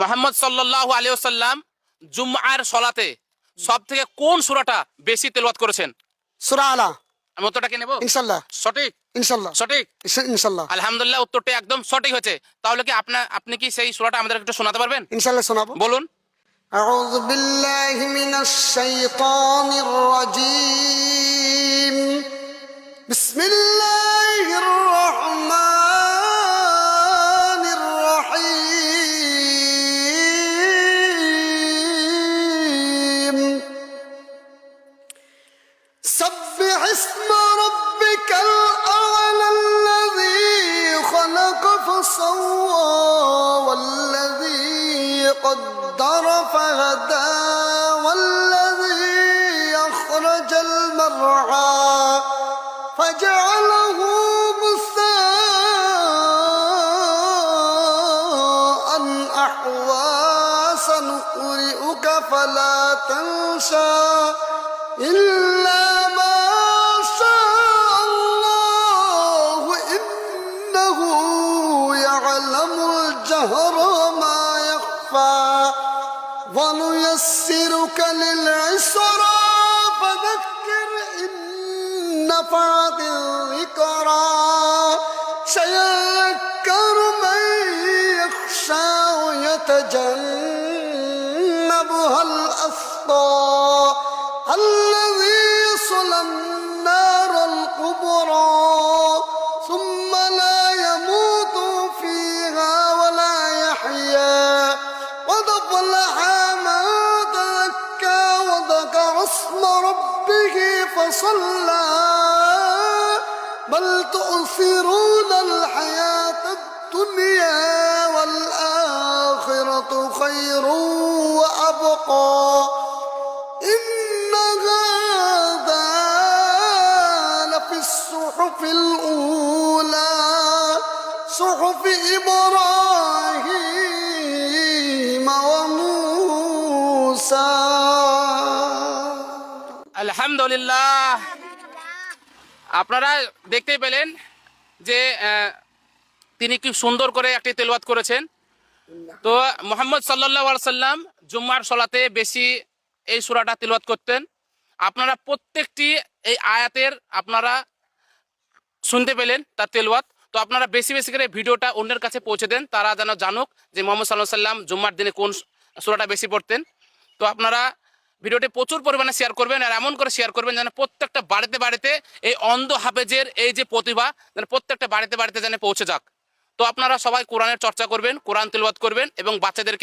মুহাম্মদ সাল্লাল্লাহু আলাইহি ওয়াসাল্লাম জুমআর সালাতে সবথেকে কোন সূরাটা বেশি তেলাওয়াত করেছেন? সূরা আলা। আমি উত্তরটাকে নেব? ইনশাআল্লাহ। সঠিক? ইনশাআল্লাহ। সঠিক? ইনশাআল্লাহ। আলহামদুলিল্লাহ, উত্তরটা একদম সঠিক হয়েছে। তাহলে কি আপনি কি সেই সূরাটা আমাদের একটু শোনাতে পারবেন? ইনশাআল্লাহ শোনাবো। বলুন। আউযু বিল্লাহি মিনাশ শাইতানির রাজীম। বিসমিল্লাহির রহমানির রহিম। سبح اسم ربك الأعلى الذي خلق فسوى والذي قدر فهدى والذي أخرج المرعى فجعله غثاء أحوى سنقرئك فلا تنسى إلا ما شاء الله إنه يعلم الجهر وما يخفى ونيسرك للعسرى فذكر إن نفعت الذكرى سيذكر من يخشى ويتجنبها الأشقى الذي يصلى النار الكبرى ثم لا يموت فيها ولا يحيا قد أفلح من تزكى وذكر اسم ربه فصلى بل تؤثرون الحياة الدنيا والآخرة خير وأبقى إن هذا لفي الصحف الأولى صحف إبراهيم وموسى। আলহামদুলিল্লাহ, আপনারা দেখতেই পেলেন যে তিনি কি সুন্দর করে একটি তেলাওয়াত করেছেন। তো মুহাম্মদ সাল্লাল্লাহু আলাইহি সাল্লাম জুম্মার সালাতে বেশি এই সূরাটা তেলাওয়াত করতেন। আপনারা প্রত্যেকটি এই আয়াতের আপনারা শুনতে পেলেন তার তেলাওয়াত। তো আপনারা বেশি বেশি করে ভিডিওটা অন্যের কাছে পৌঁছে দেন, তারা যেন জানুক যে মুহাম্মদ সাল্লাল্লাহু আলাইহি সাল্লাম জুম্মার দিনে কোন সূরাটা বেশি পড়তেন। তো আপনারা ভিডিওটি প্রচুর পরিমাণে শেয়ার করবেন, আর এমন করে শেয়ার করবেন যেন প্রত্যেকটা বাড়িতে বাড়িতে এই অন্ধ হাফেজের এই যে প্রতিভা যেন প্রত্যেকটা বাড়িতে বাড়িতে যেন পৌঁছে যাক। তো আপনারা সবাই কোরআনের চর্চা করবেন, কোরআন তেলাওয়াত করবেন এবং বাচ্চাদেরকে